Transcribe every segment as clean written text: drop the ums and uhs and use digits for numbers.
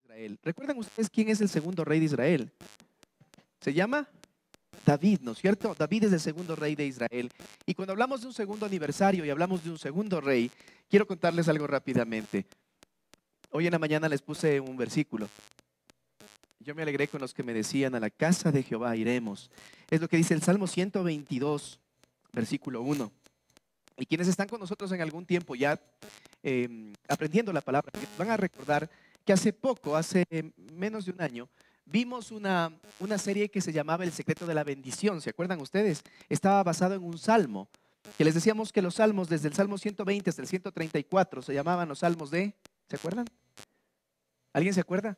Israel. ¿Recuerdan ustedes quién es el segundo rey de Israel? Se llama David, ¿no es cierto? David es el segundo rey de Israel. Y cuando hablamos de un segundo aniversario y hablamos de un segundo rey, quiero contarles algo rápidamente. Hoy en la mañana les puse un versículo. Yo me alegré con los que me decían, a la casa de Jehová iremos. Es lo que dice el Salmo 122, versículo 1. Y quienes están con nosotros en algún tiempo ya aprendiendo la palabra, van a recordar que hace poco, hace menos de un año, vimos una serie que se llamaba El secreto de la bendición. ¿Se acuerdan ustedes? Estaba basado en un salmo, que les decíamos que los salmos, desde el Salmo 120 hasta el 134, se llamaban los salmos de, ¿se acuerdan? ¿Alguien se acuerda?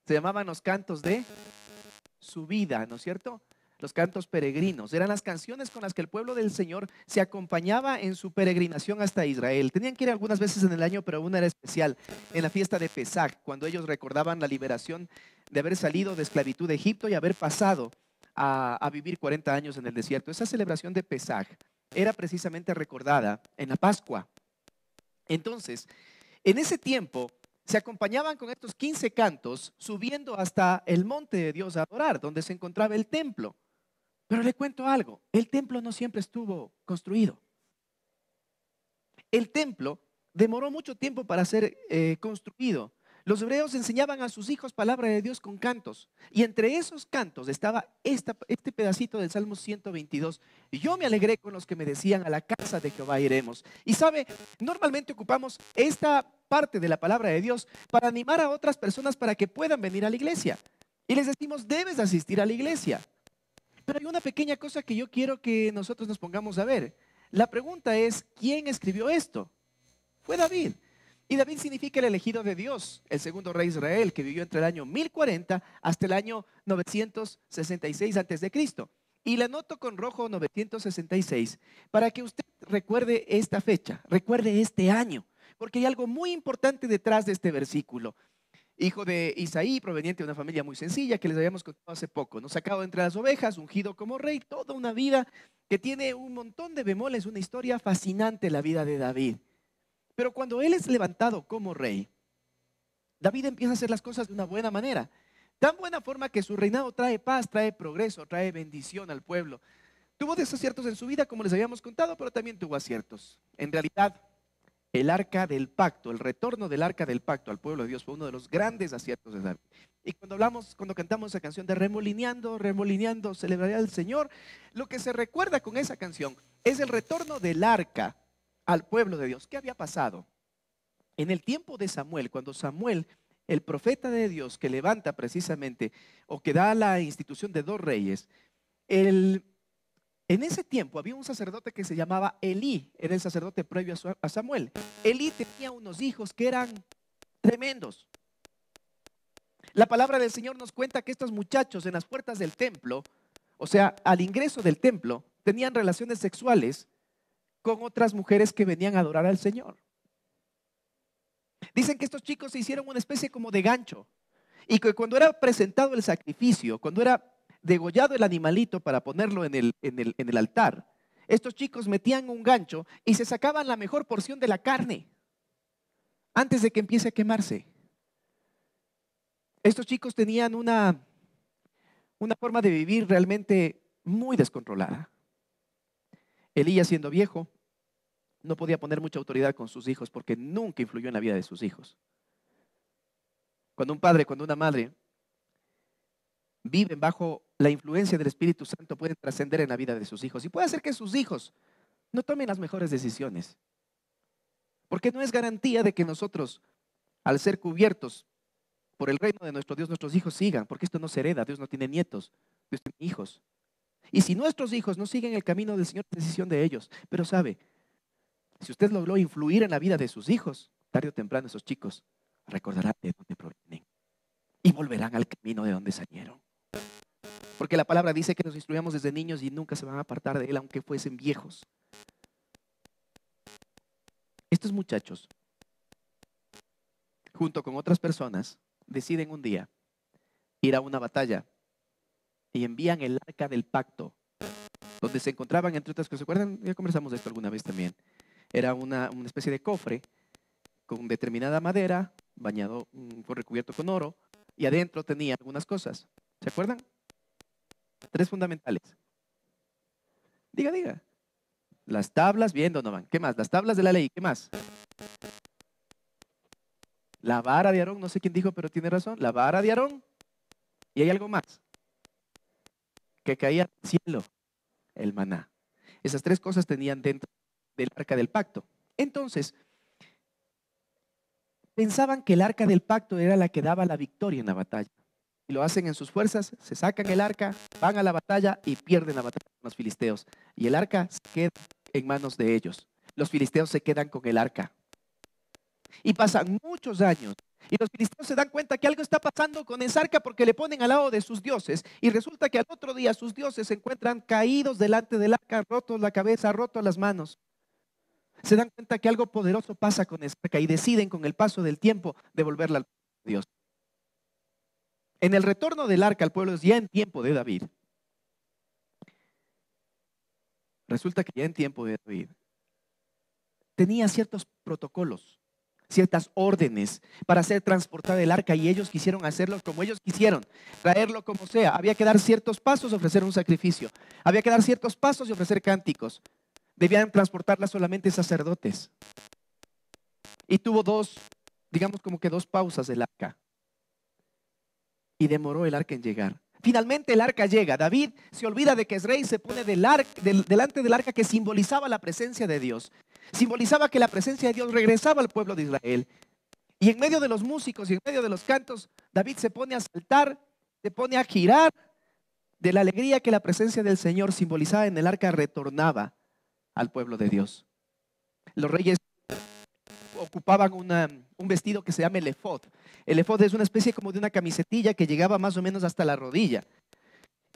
Se llamaban los cantos de subida, ¿no es cierto? Los cantos peregrinos. Eran las canciones con las que el pueblo del Señor se acompañaba en su peregrinación hasta Israel. Tenían que ir algunas veces en el año, pero una era especial, en la fiesta de Pesaj, cuando ellos recordaban la liberación de haber salido de esclavitud de Egipto y haber pasado a vivir 40 años en el desierto. Esa celebración de Pesaj era precisamente recordada en la Pascua. Entonces, en ese tiempo se acompañaban con estos 15 cantos subiendo hasta el monte de Dios a adorar, donde se encontraba el templo. Pero le cuento algo, el templo no siempre estuvo construido. El templo demoró mucho tiempo para ser construido. Los hebreos enseñaban a sus hijos palabra de Dios con cantos. Y entre esos cantos estaba este pedacito del Salmo 122. Y yo me alegré con los que me decían, a la casa de Jehová iremos. Y sabe, normalmente ocupamos esta parte de la palabra de Dios para animar a otras personas para que puedan venir a la iglesia. Y les decimos, debes asistir a la iglesia. Pero hay una pequeña cosa que yo quiero que nosotros nos pongamos a ver. La pregunta es, ¿quién escribió esto? Fue David. Y David significa el elegido de Dios, el segundo rey de Israel, que vivió entre el año 1040 hasta el año 966 antes de Cristo. Y la anoto con rojo 966 para que usted recuerde esta fecha, recuerde este año, porque hay algo muy importante detrás de este versículo. Hijo de Isaí, proveniente de una familia muy sencilla que les habíamos contado hace poco, ¿no? Sacado entre las ovejas, ungido como rey, toda una vida que tiene un montón de bemoles, una historia fascinante la vida de David. Pero cuando él es levantado como rey, David empieza a hacer las cosas de una buena manera. Tan buena forma que su reinado trae paz, trae progreso, trae bendición al pueblo. Tuvo desaciertos en su vida, como les habíamos contado, pero también tuvo aciertos. En realidad, el arca del pacto, el retorno del arca del pacto al pueblo de Dios fue uno de los grandes aciertos de David. Y cuando cantamos esa canción de remolineando, remolineando, celebraré al Señor, lo que se recuerda con esa canción es el retorno del arca al pueblo de Dios. ¿Qué había pasado? En el tiempo de Samuel, cuando Samuel, el profeta de Dios que levanta precisamente o que da la institución de dos reyes, en ese tiempo había un sacerdote que se llamaba Elí, era el sacerdote previo a Samuel. Elí tenía unos hijos que eran tremendos. La palabra del Señor nos cuenta que estos muchachos en las puertas del templo, o sea, al ingreso del templo, tenían relaciones sexuales con otras mujeres que venían a adorar al Señor. Dicen que estos chicos se hicieron una especie como de gancho y que cuando era presentado el sacrificio, cuando era degollado el animalito para ponerlo en el altar, estos chicos metían un gancho y se sacaban la mejor porción de la carne antes de que empiece a quemarse. Estos chicos tenían una forma de vivir realmente muy descontrolada. Elías, siendo viejo, no podía poner mucha autoridad con sus hijos porque nunca influyó en la vida de sus hijos. Cuando un padre, cuando una madre viven bajo la influencia del Espíritu Santo, pueden trascender en la vida de sus hijos y puede hacer que sus hijos no tomen las mejores decisiones. Porque no es garantía de que nosotros, al ser cubiertos por el reino de nuestro Dios, nuestros hijos sigan, porque esto no se hereda. Dios no tiene nietos, Dios tiene hijos. Y si nuestros hijos no siguen el camino del Señor, es decisión de ellos. Pero sabe, si usted logró influir en la vida de sus hijos, tarde o temprano esos chicos recordarán de dónde provienen y volverán al camino de donde salieron. Porque la palabra dice que nos instruyamos desde niños y nunca se van a apartar de él, aunque fuesen viejos. Estos muchachos, junto con otras personas, deciden un día ir a una batalla y envían el arca del pacto, donde se encontraban, entre otras cosas, ¿se acuerdan? Ya conversamos de esto alguna vez también. Era una especie de cofre con determinada madera, bañado, fue recubierto con oro, y adentro tenía algunas cosas. ¿Se acuerdan? 3 fundamentales. Diga, diga. Las tablas, bien, Donovan. ¿Qué más? Las tablas de la ley. ¿Qué más? La vara de Aarón, no sé quién dijo, pero tiene razón. La vara de Aarón. Y hay algo más. Que caía del cielo, el maná. Esas 3 cosas tenían dentro del arca del pacto. Entonces, pensaban que el arca del pacto era la que daba la victoria en la batalla. Y lo hacen en sus fuerzas, se sacan el arca, van a la batalla y pierden la batalla con los filisteos. Y el arca se queda en manos de ellos. Los filisteos se quedan con el arca. Y pasan muchos años. Y los filisteos se dan cuenta que algo está pasando con esa arca porque le ponen al lado de sus dioses. Y resulta que al otro día sus dioses se encuentran caídos delante del arca, rotos la cabeza, rotos las manos. Se dan cuenta que algo poderoso pasa con esa arca y deciden con el paso del tiempo devolverla al pueblo de Dios. En el retorno del arca al pueblo, ya en tiempo de David, resulta que ya en tiempo de David tenía ciertos protocolos, ciertas órdenes para ser transportada el arca, y ellos quisieron hacerlo como ellos quisieron, traerlo como sea. Había que dar ciertos pasos, ofrecer un sacrificio. Había que dar ciertos pasos y ofrecer cánticos. Debían transportarla solamente sacerdotes. Y tuvo digamos como que 2 pausas del arca. Y demoró el arca en llegar. Finalmente el arca llega. David se olvida de que es rey, se pone delante del arca que simbolizaba la presencia de Dios. Simbolizaba que la presencia de Dios regresaba al pueblo de Israel. Y en medio de los músicos y en medio de los cantos, David se pone a saltar, se pone a girar de la alegría que la presencia del Señor simbolizada en el arca retornaba al pueblo de Dios. Los reyes ocupaban un vestido que se llama el efod. El efod es una especie como de una camisetilla que llegaba más o menos hasta la rodilla.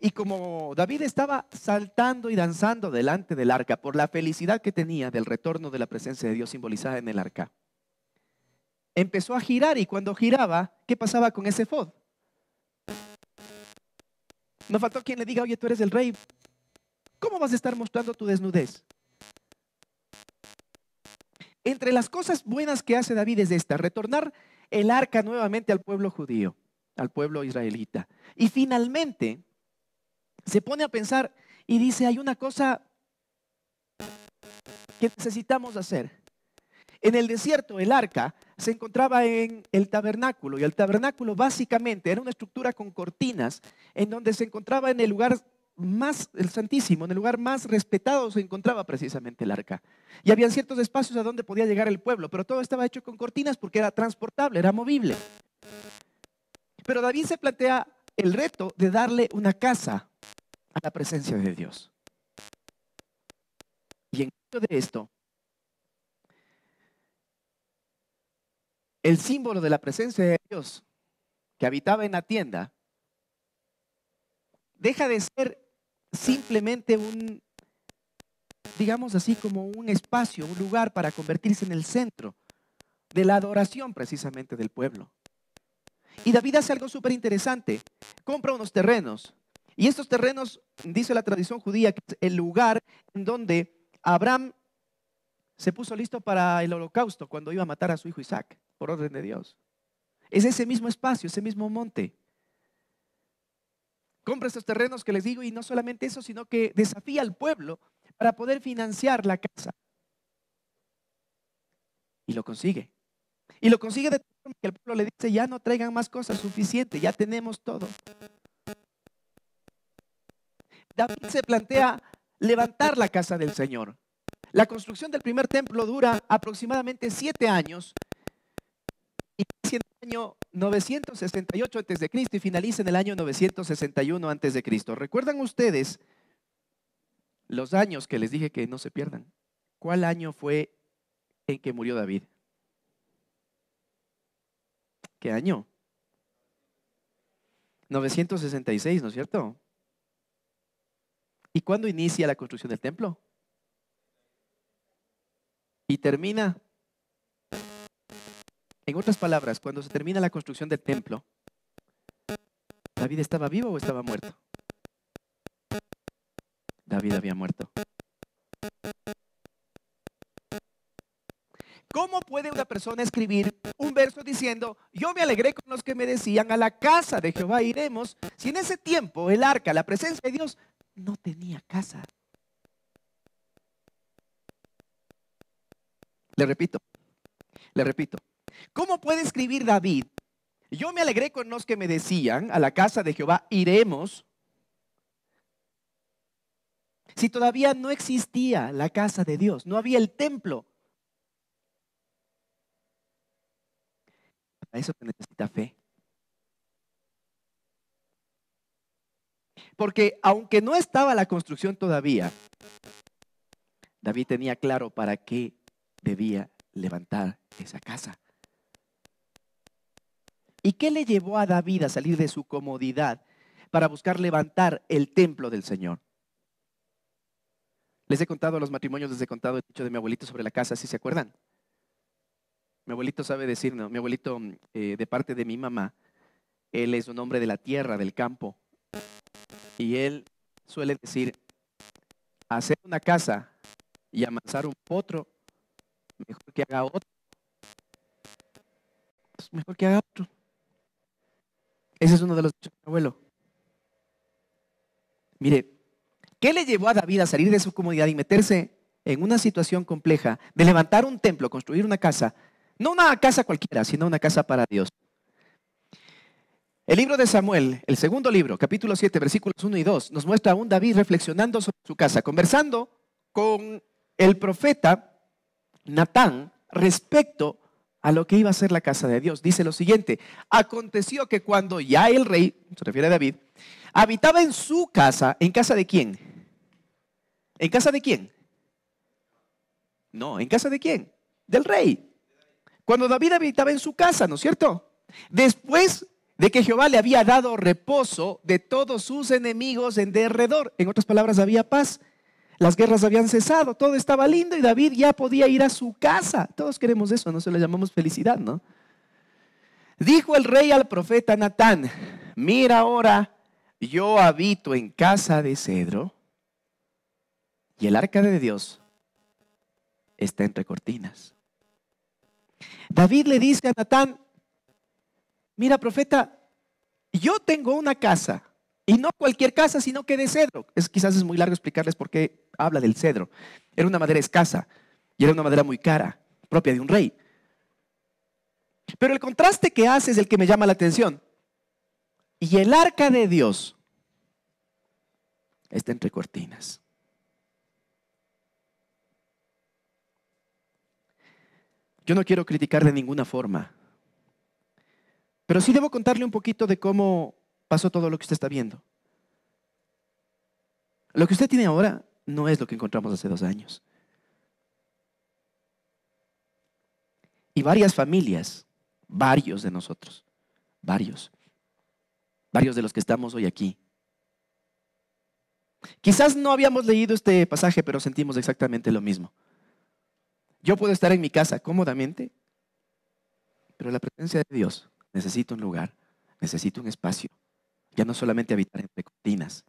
Y como David estaba saltando y danzando delante del arca por la felicidad que tenía del retorno de la presencia de Dios simbolizada en el arca, empezó a girar, y cuando giraba, ¿qué pasaba con ese efod? No faltó quien le diga: oye, tú eres el rey, ¿cómo vas a estar mostrando tu desnudez? Entre las cosas buenas que hace David es esta: retornar el arca nuevamente al pueblo judío, al pueblo israelita. Y finalmente se pone a pensar y dice: hay una cosa que necesitamos hacer. En el desierto, el arca se encontraba en el tabernáculo, y el tabernáculo básicamente era una estructura con cortinas en donde se encontraba en el lugar más, el Santísimo, en el lugar más respetado se encontraba precisamente el arca. Y habían ciertos espacios a donde podía llegar el pueblo, pero todo estaba hecho con cortinas porque era transportable, era movible. Pero David se plantea el reto de darle una casa a la presencia de Dios. Y en medio de esto, el símbolo de la presencia de Dios que habitaba en la tienda deja de ser simplemente digamos así, como un espacio, un lugar para convertirse en el centro de la adoración precisamente del pueblo. Y David hace algo súper interesante: compra unos terrenos. Y estos terrenos, dice la tradición judía, que es el lugar en donde Abraham se puso listo para el holocausto cuando iba a matar a su hijo Isaac, por orden de Dios. Es ese mismo espacio, ese mismo monte. Compra estos terrenos que les digo, y no solamente eso, sino que desafía al pueblo para poder financiar la casa. Y lo consigue. Y lo consigue de tal forma que el pueblo le dice: ya no traigan más cosas, suficiente, ya tenemos todo. David se plantea levantar la casa del Señor. La construcción del primer templo dura aproximadamente 7 años. Inicia en el año 968 a.C. y finaliza en el año 961 a.C. ¿Recuerdan ustedes los años que les dije que no se pierdan? ¿Cuál año fue en que murió David? ¿Qué año? 966, ¿no es cierto? ¿Y cuándo inicia la construcción del templo? Y termina. En otras palabras, cuando se termina la construcción del templo, ¿David estaba vivo o estaba muerto? David había muerto. ¿Cómo puede una persona escribir un verso diciendo, yo me alegré con los que me decían, a la casa de Jehová iremos, si en ese tiempo el arca, la presencia de Dios, no tenía casa? Le repito, le repito. ¿Cómo puede escribir David, yo me alegré con los que me decían, a la casa de Jehová iremos, si todavía no existía la casa de Dios, no había el templo? Para eso se necesita fe. Porque aunque no estaba la construcción todavía, David tenía claro para qué debía levantar esa casa. ¿Y qué le llevó a David a salir de su comodidad para buscar levantar el templo del Señor? Les he contado a los matrimonios, les he contado el dicho de mi abuelito sobre la casa, ¿sí se acuerdan? Mi abuelito sabe decir, no, mi abuelito de parte de mi mamá, él es un hombre de la tierra, del campo. Y él suele decir, hacer una casa y amansar un potro, mejor que haga otro. Es mejor que haga otro. Ese es uno de los dichos de mi abuelo. Mire, ¿qué le llevó a David a salir de su comodidad y meterse en una situación compleja de levantar un templo, construir una casa? No una casa cualquiera, sino una casa para Dios. El libro de Samuel, el segundo libro, capítulo 7, versículos 1 y 2, nos muestra a un David reflexionando sobre su casa, conversando con el profeta Natán respecto a lo que iba a ser la casa de Dios. Dice lo siguiente: aconteció que cuando ya el rey, se refiere a David, habitaba en su casa. ¿En casa de quién? ¿En casa de quién? No, ¿en casa de quién? Del rey. Cuando David habitaba en su casa, ¿no es cierto? Después de que Jehová le había dado reposo de todos sus enemigos en derredor. En otras palabras, había paz. Las guerras habían cesado, todo estaba lindo y David ya podía ir a su casa. Todos queremos eso, no se lo llamamos felicidad, ¿no? Dijo el rey al profeta Natán: mira ahora, yo habito en casa de cedro y el arca de Dios está entre cortinas. David le dice a Natán: mira, profeta, yo tengo una casa, y no cualquier casa, sino que de cedro. Quizás es muy largo explicarles por qué habla del cedro. Era una madera escasa y era una madera muy cara, propia de un rey. Pero el contraste que hace es el que me llama la atención. Y el arca de Dios está entre cortinas. Yo no quiero criticar de ninguna forma, pero sí debo contarle un poquito de cómo pasó todo lo que usted está viendo. Lo que usted tiene ahora no es lo que encontramos hace 2 años. Y varias familias, varios de nosotros, varios de los que estamos hoy aquí. Quizás no habíamos leído este pasaje, pero sentimos exactamente lo mismo. Yo puedo estar en mi casa cómodamente, pero la presencia de Dios necesita un lugar, necesita un espacio. Ya no solamente habitar entre cortinas,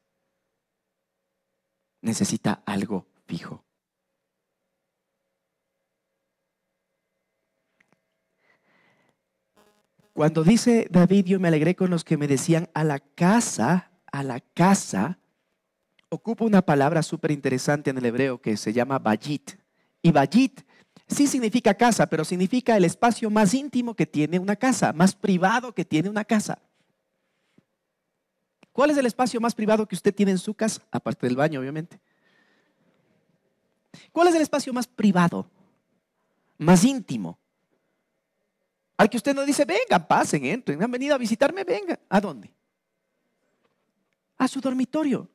necesita algo fijo. Cuando dice David, yo me alegré con los que me decían a la casa, ocupa una palabra súper interesante en el hebreo que se llama bayit. Y bayit sí significa casa, pero significa el espacio más íntimo que tiene una casa, más privado que tiene una casa. ¿Cuál es el espacio más privado que usted tiene en su casa? Aparte del baño, obviamente. ¿Cuál es el espacio más privado, más íntimo? Al que usted no dice, vengan, pasen, entren, han venido a visitarme, vengan. ¿A dónde? A su dormitorio.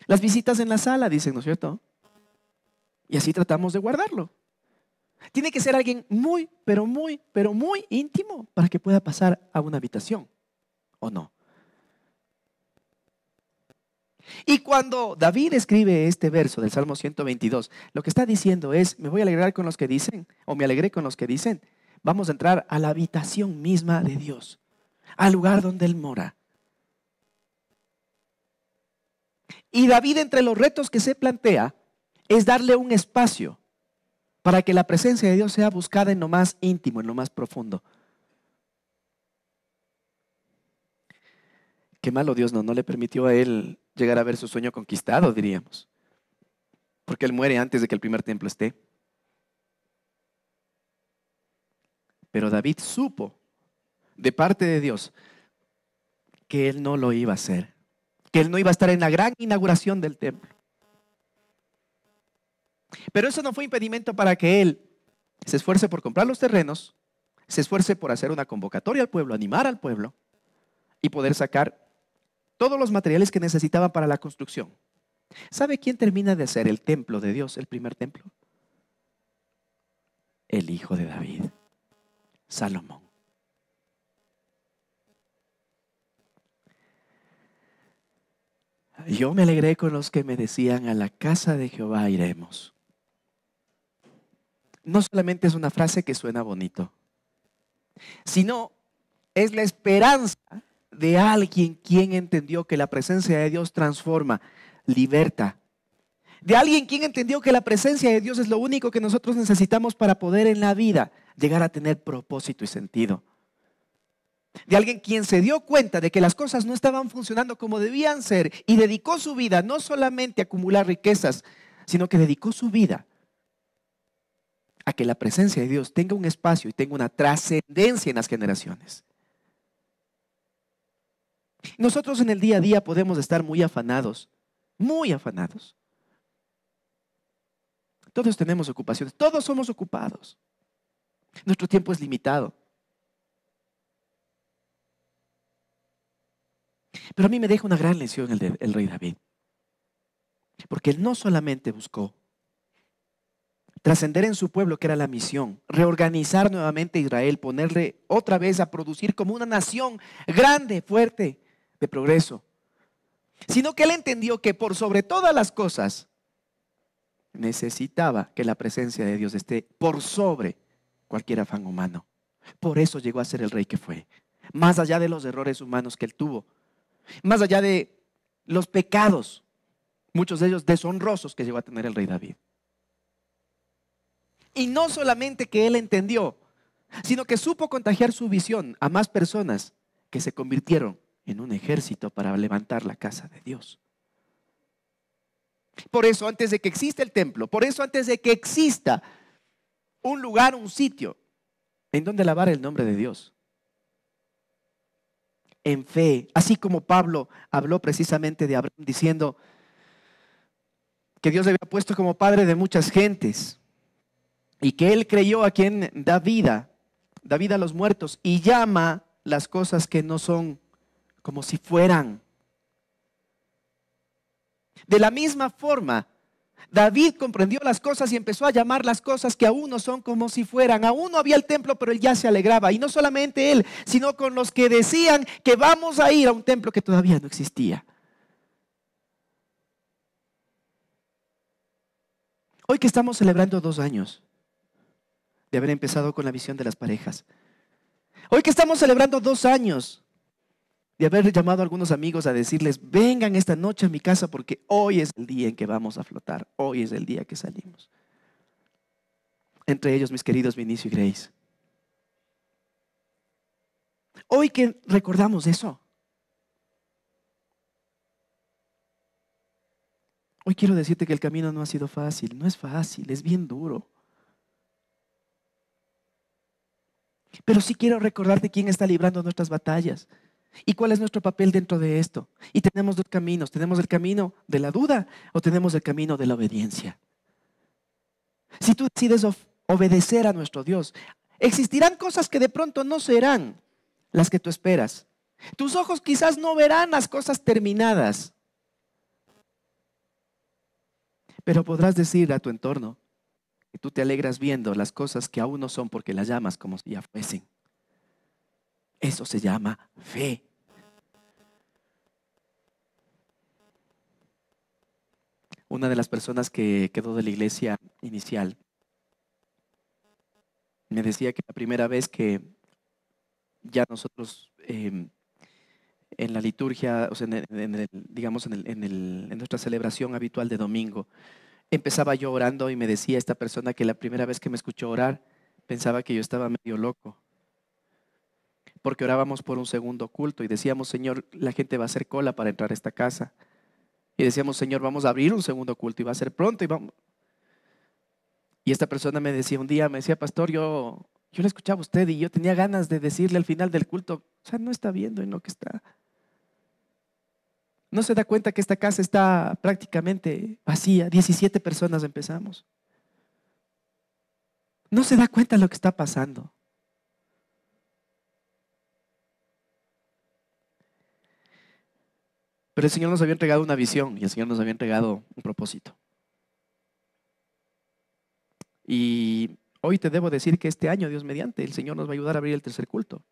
Las visitas en la sala, dicen, ¿no es cierto? Y así tratamos de guardarlo. Tiene que ser alguien muy, pero muy íntimo para que pueda pasar a una habitación, ¿o no? Y cuando David escribe este verso del Salmo 122, lo que está diciendo es, me voy a alegrar con los que dicen, o me alegré con los que dicen, vamos a entrar a la habitación misma de Dios, al lugar donde Él mora. Y David, entre los retos que se plantea, es darle un espacio para que la presencia de Dios sea buscada en lo más íntimo, en lo más profundo. Qué malo Dios no le permitió a él llegar a ver su sueño conquistado, diríamos. Porque él muere antes de que el primer templo esté. Pero David supo de parte de Dios que él no lo iba a hacer, que él no iba a estar en la gran inauguración del templo. Pero eso no fue impedimento para que él se esfuerce por comprar los terrenos, se esfuerce por hacer una convocatoria al pueblo, animar al pueblo y poder sacar todos los materiales que necesitaban para la construcción. ¿Sabe quién termina de hacer el templo de Dios, el primer templo? El hijo de David, Salomón. Yo me alegré con los que me decían: a la casa de Jehová iremos. No solamente es una frase que suena bonito, sino es la esperanza de alguien quien entendió que la presencia de Dios transforma, liberta. De alguien quien entendió que la presencia de Dios es lo único que nosotros necesitamos para poder en la vida llegar a tener propósito y sentido. De alguien quien se dio cuenta de que las cosas no estaban funcionando como debían ser y dedicó su vida no solamente a acumular riquezas, sino que dedicó su vida a que la presencia de Dios tenga un espacio y tenga una trascendencia en las generaciones. Nosotros en el día a día podemos estar muy afanados, muy afanados. Todos tenemos ocupaciones, todos somos ocupados. Nuestro tiempo es limitado. Pero a mí me deja una gran lección el rey David. Porque él no solamente buscó trascender en su pueblo, que era la misión, reorganizar nuevamente a Israel, ponerle otra vez a producir como una nación grande, fuerte, de progreso, sino que él entendió que por sobre todas las cosas necesitaba que la presencia de Dios esté por sobre cualquier afán humano. Por eso llegó a ser el rey que fue, más allá de los errores humanos que él tuvo, más allá de los pecados, muchos de ellos deshonrosos, que llegó a tener el rey David. Y no solamente que él entendió, sino que supo contagiar su visión a más personas que se convirtieron en un ejército para levantar la casa de Dios. Por eso, antes de que exista el templo, por eso antes de que exista un lugar, un sitio en donde alabar el nombre de Dios, en fe, así como Pablo habló precisamente de Abraham diciendo que Dios le había puesto como padre de muchas gentes y que él creyó a quien da vida a los muertos y llama las cosas que no son como si fueran. De la misma forma, David comprendió las cosas y empezó a llamar las cosas que aún no son como si fueran. Aún no había el templo, pero él ya se alegraba. Y no solamente él, sino con los que decían que vamos a ir a un templo que todavía no existía. Hoy que estamos celebrando 2 años de haber empezado con la visión de las parejas. Hoy que estamos celebrando 2 años de haber llamado a algunos amigos a decirles: vengan esta noche a mi casa porque hoy es el día en que vamos a flotar. Hoy es el día que salimos. Entre ellos mis queridos Vinicio y Grace. Hoy que recordamos eso. Hoy quiero decirte que el camino no ha sido fácil. No es fácil, es bien duro. Pero sí quiero recordarte quién está librando nuestras batallas y cuál es nuestro papel dentro de esto. Y tenemos 2 caminos. Tenemos el camino de la duda o tenemos el camino de la obediencia. Si tú decides obedecer a nuestro Dios, existirán cosas que de pronto no serán las que tú esperas. Tus ojos quizás no verán las cosas terminadas, pero podrás decir a tu entorno que tú te alegras viendo las cosas que aún no son porque las llamas como si ya fuesen. Eso se llama fe. Una de las personas que quedó de la iglesia inicial me decía que la primera vez que ya nosotros en la liturgia, o sea, digamos en nuestra celebración habitual de domingo, Empezaba yo orando y me decía esta persona que la primera vez que me escuchó orar pensaba que yo estaba medio loco, porque orábamos por un segundo culto y decíamos, Señor, la gente va a hacer cola para entrar a esta casa. Y decíamos, Señor, vamos a abrir un segundo culto y va a ser pronto y vamos. Y esta persona me decía un día, me decía, pastor, yo le escuchaba a usted y yo tenía ganas de decirle al final del culto, o sea, no está viendo en lo que está. No se da cuenta que esta casa está prácticamente vacía, 17 personas empezamos. No se da cuenta de lo que está pasando. Pero el Señor nos había entregado una visión y el Señor nos había entregado un propósito. Y hoy te debo decir que este año, Dios mediante, el Señor nos va a ayudar a abrir el tercer culto.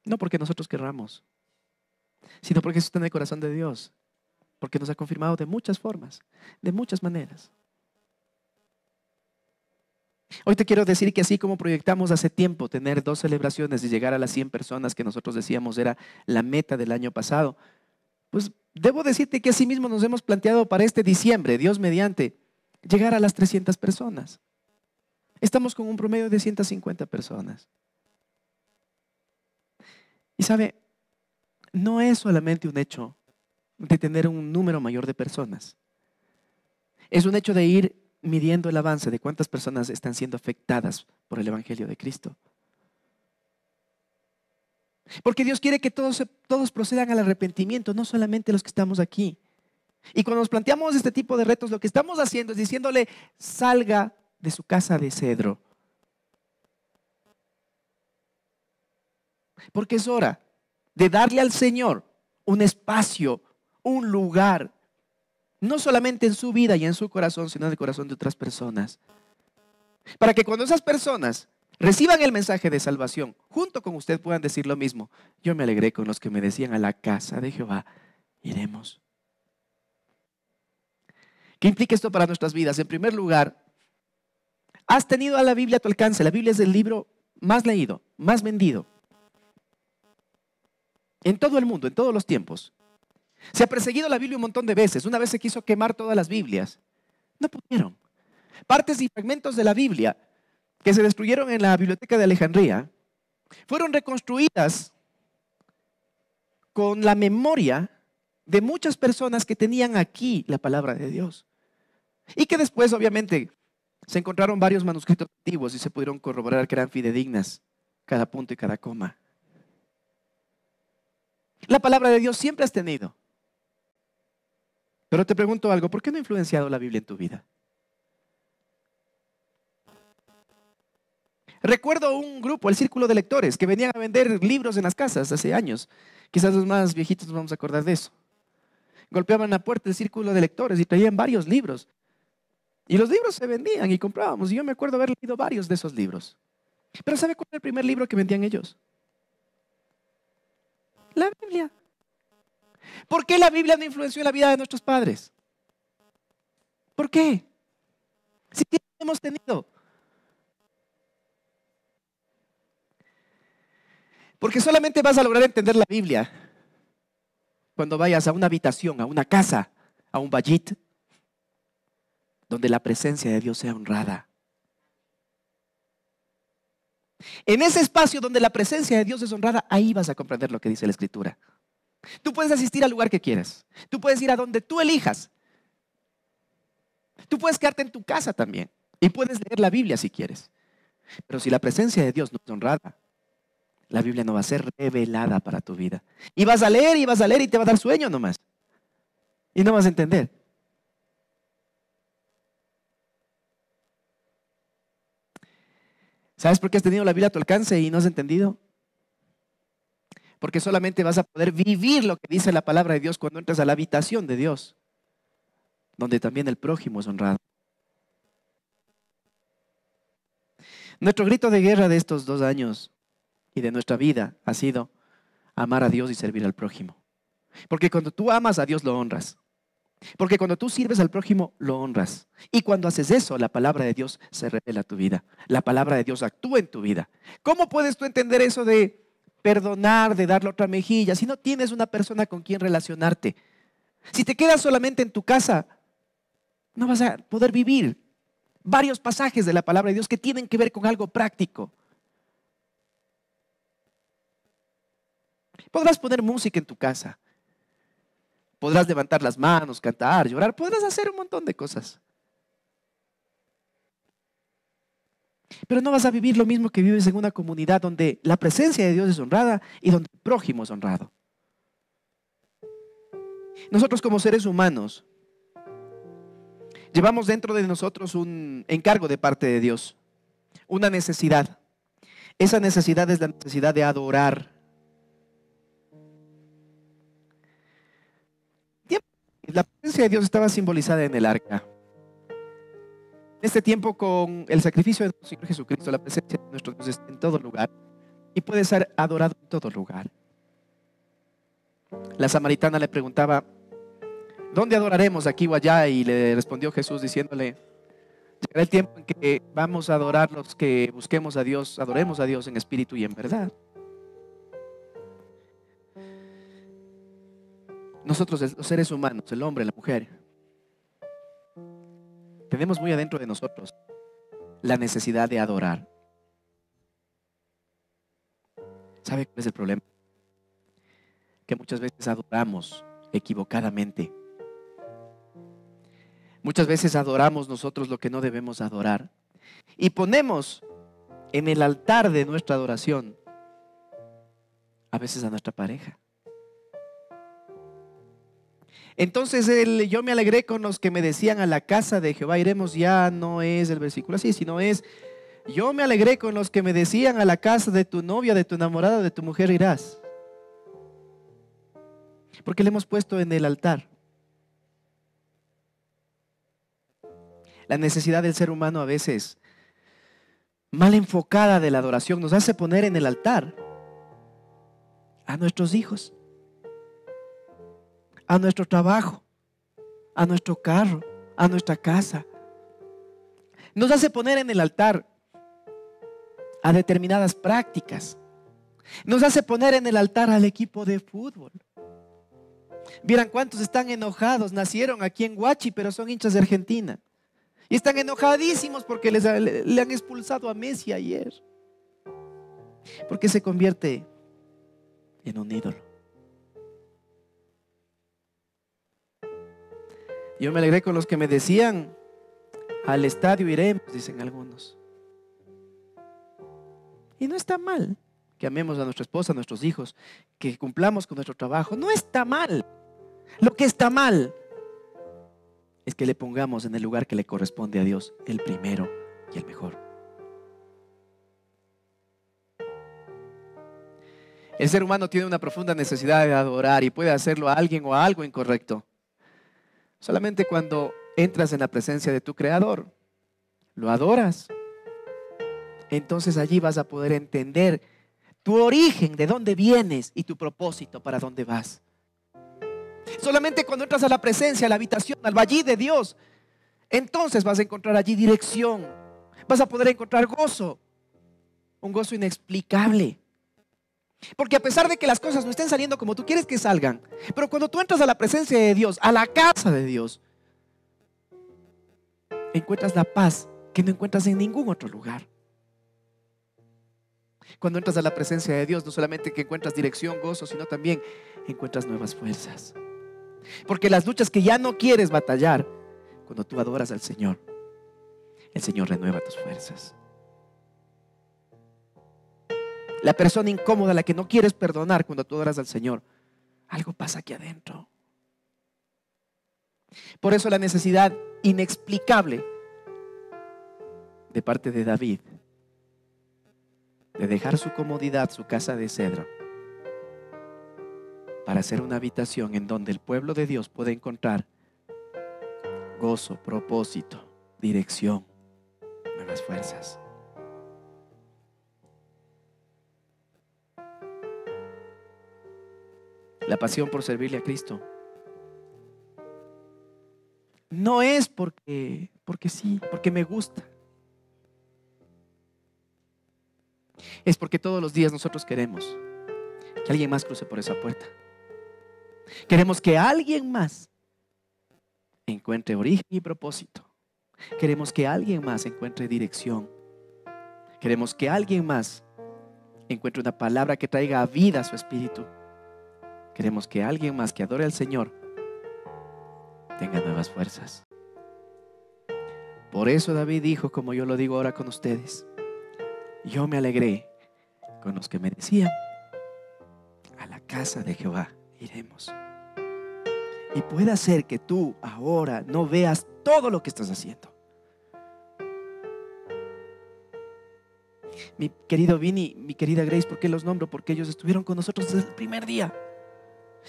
No porque nosotros querramos, sino porque eso está en el corazón de Dios. Porque nos ha confirmado de muchas formas, de muchas maneras. Hoy te quiero decir que así como proyectamos hace tiempo tener 2 celebraciones y llegar a las 100 personas que nosotros decíamos era la meta del año pasado, pues debo decirte que así mismo nos hemos planteado para este diciembre, Dios mediante, llegar a las 300 personas. Estamos con un promedio de 150 personas. Y sabe, no es solamente un hecho de tener un número mayor de personas. Es un hecho de ir midiendo el avance de cuántas personas están siendo afectadas por el Evangelio de Cristo. Porque Dios quiere que todos procedan al arrepentimiento, no solamente los que estamos aquí. Y cuando nos planteamos este tipo de retos, lo que estamos haciendo es diciéndole, salga de su casa de cedro. Porque es hora de darle al Señor un espacio, un lugar, no solamente en su vida y en su corazón, sino en el corazón de otras personas. Para que cuando esas personas reciban el mensaje de salvación, junto con usted puedan decir lo mismo. Yo me alegré con los que me decían, a la casa de Jehová iremos. ¿Qué implica esto para nuestras vidas? En primer lugar, has tenido a la Biblia a tu alcance. La Biblia es el libro más leído, más vendido en todo el mundo, en todos los tiempos. Se ha perseguido la Biblia un montón de veces. Una vez se quiso quemar todas las Biblias. No pudieron. Partes y fragmentos de la Biblia que se destruyeron en la biblioteca de Alejandría fueron reconstruidas con la memoria de muchas personas que tenían aquí la palabra de Dios. Y que después, obviamente, se encontraron varios manuscritos antiguos y se pudieron corroborar que eran fidedignas cada punto y cada coma. La palabra de Dios siempre has tenido. Pero te pregunto algo, ¿por qué no ha influenciado la Biblia en tu vida? Recuerdo un grupo, el Círculo de Lectores, que venían a vender libros en las casas hace años. Quizás los más viejitos nos vamos a acordar de eso. Golpeaban la puerta del Círculo de Lectores y traían varios libros. Y los libros se vendían y comprábamos. Y yo me acuerdo haber leído varios de esos libros. Pero ¿sabe cuál era el primer libro que vendían ellos? La Biblia. ¿Por qué la Biblia no influenció en la vida de nuestros padres? ¿Por qué? Si hemos tenido. Porque solamente vas a lograr entender la Biblia cuando vayas a una habitación, a una casa, a un bayit, donde la presencia de Dios sea honrada. En ese espacio donde la presencia de Dios es honrada, ahí vas a comprender lo que dice la Escritura. Tú puedes asistir al lugar que quieras. Tú puedes ir a donde tú elijas. Tú puedes quedarte en tu casa también. Y puedes leer la Biblia si quieres. Pero si la presencia de Dios no es honrada, la Biblia no va a ser revelada para tu vida. Y vas a leer y vas a leer y te va a dar sueño nomás. Y no vas a entender. ¿Sabes por qué has tenido la Biblia a tu alcance y no has entendido? Porque solamente vas a poder vivir lo que dice la palabra de Dios cuando entras a la habitación de Dios, donde también el prójimo es honrado. Nuestro grito de guerra de estos 2 años y de nuestra vida ha sido amar a Dios y servir al prójimo. Porque cuando tú amas a Dios lo honras. Porque cuando tú sirves al prójimo lo honras. Y cuando haces eso, la palabra de Dios se revela a tu vida. La palabra de Dios actúa en tu vida. ¿Cómo puedes tú entender eso de perdonar, de darle otra mejilla, si no tienes una persona con quien relacionarte? Si te quedas solamente en tu casa, No vas a poder vivir varios pasajes de la palabra de Dios que tienen que ver con algo práctico. Podrás poner música en tu casa. Podrás levantar las manos, cantar, llorar. Podrás hacer un montón de cosas. Pero no vas a vivir lo mismo que vives en una comunidad donde la presencia de Dios es honrada y donde el prójimo es honrado. Nosotros como seres humanos llevamos dentro de nosotros un encargo de parte de Dios, una necesidad. Esa necesidad es la necesidad de adorar. La presencia de Dios estaba simbolizada en el arca. En este tiempo, con el sacrificio de nuestro Señor Jesucristo, la presencia de nuestro Dios está en todo lugar y puede ser adorado en todo lugar. La samaritana le preguntaba, ¿dónde adoraremos, aquí o allá? Y le respondió Jesús diciéndole, llegará el tiempo en que vamos a adorar los que busquemos a Dios, adoremos a Dios en espíritu y en verdad. Nosotros, los seres humanos, el hombre, la mujer, tenemos muy adentro de nosotros la necesidad de adorar. ¿Sabe cuál es el problema? Que muchas veces adoramos equivocadamente. Muchas veces adoramos nosotros lo que no debemos adorar. Y ponemos en el altar de nuestra adoración a veces a nuestra pareja. Entonces yo me alegré con los que me decían, a la casa de Jehová iremos, ya no es el versículo así, sino es, yo me alegré con los que me decían, a la casa de tu novia, de tu enamorada, de tu mujer irás. Porque le hemos puesto en el altar. La necesidad del ser humano a veces mal enfocada de la adoración nos hace poner en el altar a nuestros hijos, a nuestro trabajo, a nuestro carro, a nuestra casa. Nos hace poner en el altar a determinadas prácticas. Nos hace poner en el altar al equipo de fútbol. Vieran cuántos están enojados, nacieron aquí en Huachi, pero son hinchas de Argentina. Y están enojadísimos porque le han expulsado a Messi ayer. Porque se convierte en un ídolo. Yo me alegré con los que me decían, al estadio iremos, dicen algunos. Y no está mal que amemos a nuestra esposa, a nuestros hijos, que cumplamos con nuestro trabajo. No está mal. Lo que está mal es que le pongamos en el lugar que le corresponde a Dios, el primero y el mejor. El ser humano tiene una profunda necesidad de adorar y puede hacerlo a alguien o a algo incorrecto. Solamente cuando entras en la presencia de tu Creador, lo adoras. Entonces allí vas a poder entender tu origen, de dónde vienes y tu propósito para dónde vas. Solamente cuando entras a la presencia, a la habitación, al valle de Dios, entonces vas a encontrar allí dirección. Vas a poder encontrar gozo, un gozo inexplicable. Porque a pesar de que las cosas no estén saliendo como tú quieres que salgan, pero cuando tú entras a la presencia de Dios, a la casa de Dios, encuentras la paz que no encuentras en ningún otro lugar. Cuando entras a la presencia de Dios, no solamente que encuentras dirección, gozo, sino también encuentras nuevas fuerzas. Porque las luchas que ya no quieres batallar, cuando tú adoras al Señor, el Señor renueva tus fuerzas. La persona incómoda a la que no quieres perdonar cuando tú adoras al Señor, algo pasa aquí adentro. Por eso la necesidad inexplicable de parte de David de dejar su comodidad, su casa de cedro, para hacer una habitación en donde el pueblo de Dios puede encontrar gozo, propósito, dirección, nuevas fuerzas. La pasión por servirle a Cristo no es porque sí, porque me gusta. Es porque todos los días nosotros queremos que alguien más cruce por esa puerta. Queremos que alguien más encuentre origen y propósito. Queremos que alguien más encuentre dirección. Queremos que alguien más encuentre una palabra que traiga vida a su espíritu. Queremos que alguien más que adore al Señor tenga nuevas fuerzas. Por eso David dijo, como yo lo digo ahora con ustedes: yo me alegré con los que me decían, a la casa de Jehová iremos. Y puede ser que tú ahora no veas todo lo que estás haciendo. Mi querido Vini, mi querida Grace, ¿por qué los nombro? Porque ellos estuvieron con nosotros desde el primer día.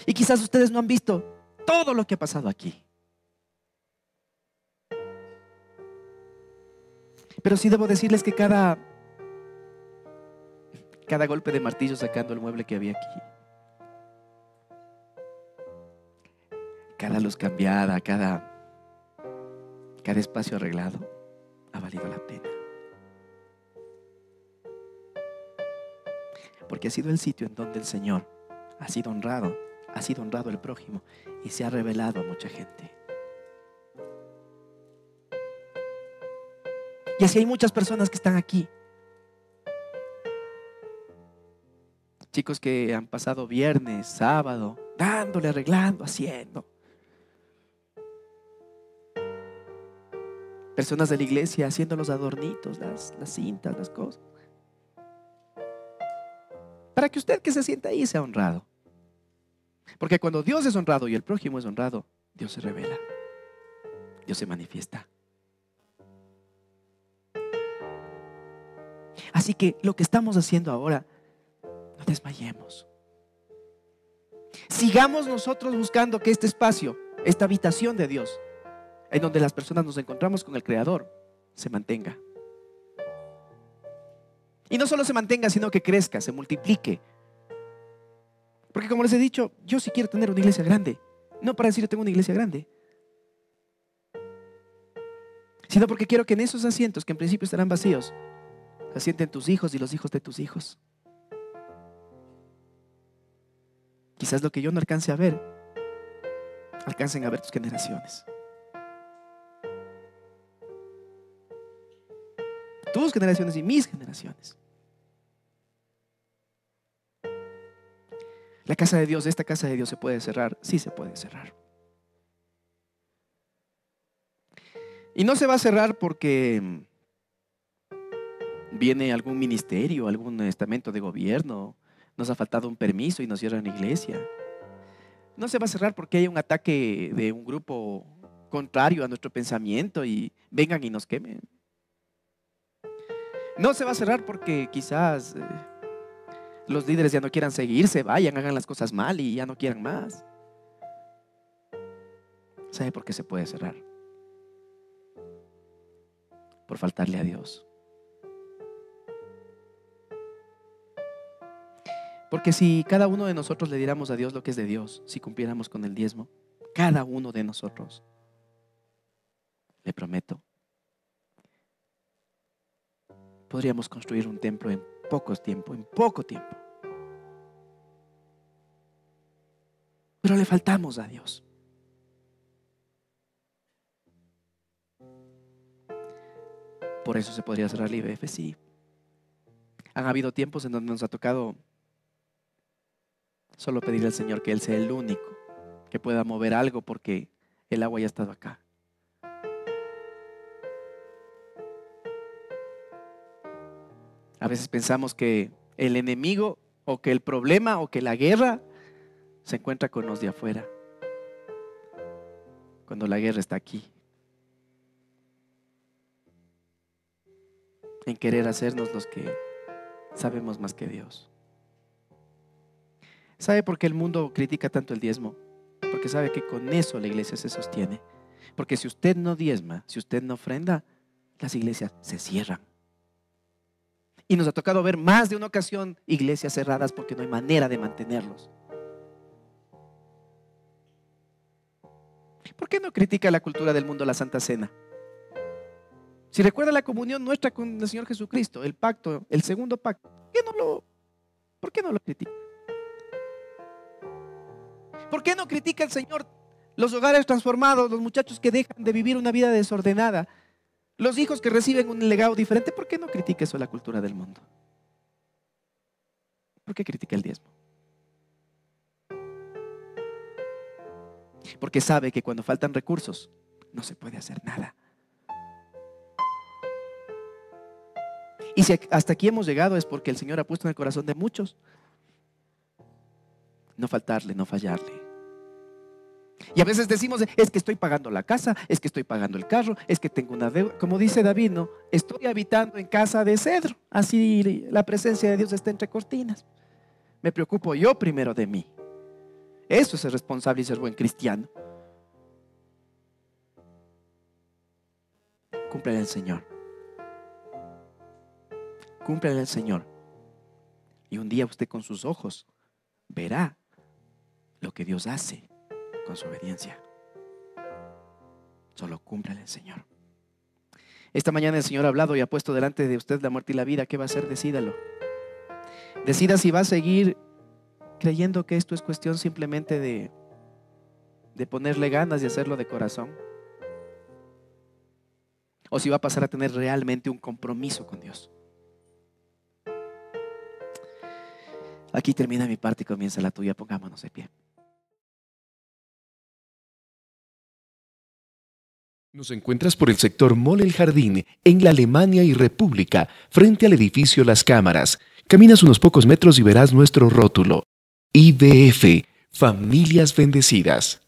Y quizás ustedes no han visto todo lo que ha pasado aquí. Pero sí debo decirles que cada golpe de martillo sacando el mueble que había aquí, cada luz cambiada, cada espacio arreglado, ha valido la pena. Porque ha sido el sitio en donde el Señor ha sido honrado el prójimo y se ha revelado a mucha gente. Y así hay muchas personas que están aquí. Chicos que han pasado viernes, sábado, dándole, arreglando, haciendo. Personas de la iglesia haciendo los adornitos, las cintas, las cosas. Para que usted que se sienta ahí sea honrado. Porque cuando Dios es honrado y el prójimo es honrado, Dios se revela. Dios se manifiesta. Así que lo que estamos haciendo ahora, no desmayemos. Sigamos nosotros buscando que este espacio, esta habitación de Dios, en donde las personas nos encontramos con el Creador, se mantenga. Y no solo se mantenga, sino que crezca, se multiplique. Porque como les he dicho, yo sí quiero tener una iglesia grande. No para decir yo tengo una iglesia grande, sino porque quiero que en esos asientos que en principio estarán vacíos, se sienten tus hijos y los hijos de tus hijos. Quizás lo que yo no alcance a ver, alcancen a ver tus generaciones. Tus generaciones y mis generaciones. La casa de Dios, esta casa de Dios, ¿se puede cerrar? Sí, se puede cerrar. Y no se va a cerrar porque viene algún ministerio, algún estamento de gobierno, nos ha faltado un permiso y nos cierran la iglesia. No se va a cerrar porque hay un ataque de un grupo contrario a nuestro pensamiento y vengan y nos quemen. No se va a cerrar porque quizás los líderes ya no quieran seguir, se vayan, hagan las cosas mal y ya no quieran más. ¿Sabe por qué se puede cerrar? Por faltarle a Dios. Porque si cada uno de nosotros le diéramos a Dios lo que es de Dios, si cumpliéramos con el diezmo, cada uno de nosotros, le prometo, podríamos construir un templo en poco tiempo. Pero le faltamos a Dios. Por eso se podría cerrar la IBF, sí. Han habido tiempos en donde nos ha tocado solo pedirle al Señor que Él sea el único que pueda mover algo porque el agua ya ha estado acá. A veces pensamos que el enemigo o que el problema o que la guerra se encuentra con los de afuera, cuando la guerra está aquí, en querer hacernos los que sabemos más que Dios. ¿Sabe por qué el mundo critica tanto el diezmo? Porque sabe que con eso la iglesia se sostiene. Porque si usted no diezma, si usted no ofrenda, las iglesias se cierran. Y nos ha tocado ver más de una ocasión iglesias cerradas porque no hay manera de mantenerlos. ¿Por qué no critica la cultura del mundo la Santa Cena? Si recuerda la comunión nuestra con el Señor Jesucristo, el pacto, el segundo pacto, ¿por qué no lo critica? ¿Por qué no critica el Señor los hogares transformados, los muchachos que dejan de vivir una vida desordenada, los hijos que reciben un legado diferente. ¿Por qué no critica eso la cultura del mundo? ¿Por qué critica el diezmo? Porque sabe que cuando faltan recursos no se puede hacer nada. Y si hasta aquí hemos llegado es porque el Señor ha puesto en el corazón de muchos no faltarle, no fallarle. Y a veces decimos, es que estoy pagando la casa, es que estoy pagando el carro, es que tengo una deuda. Como dice David, ¿no? Estoy habitando en casa de cedro. Así la presencia de Dios está entre cortinas. Me preocupo yo primero de mí. Eso es ser responsable y ser buen cristiano. Cúmplele al Señor. Cúmplele al Señor. Y un día usted con sus ojos verá lo que Dios hace con su obediencia. Solo cúmplale al Señor. Esta mañana el Señor ha hablado y ha puesto delante de usted la muerte y la vida. ¿Qué va a hacer? Decídalo. Decida si va a seguir creyendo que esto es cuestión simplemente de ponerle ganas y hacerlo de corazón, o si va a pasar a tener realmente un compromiso con Dios. Aquí termina mi parte y comienza la tuya. Pongámonos de pie. Nos encuentras por el sector Mall El Jardín, en la Alemania y República, frente al edificio Las Cámaras. Caminas unos pocos metros y verás nuestro rótulo. IBF, Familias Bendecidas.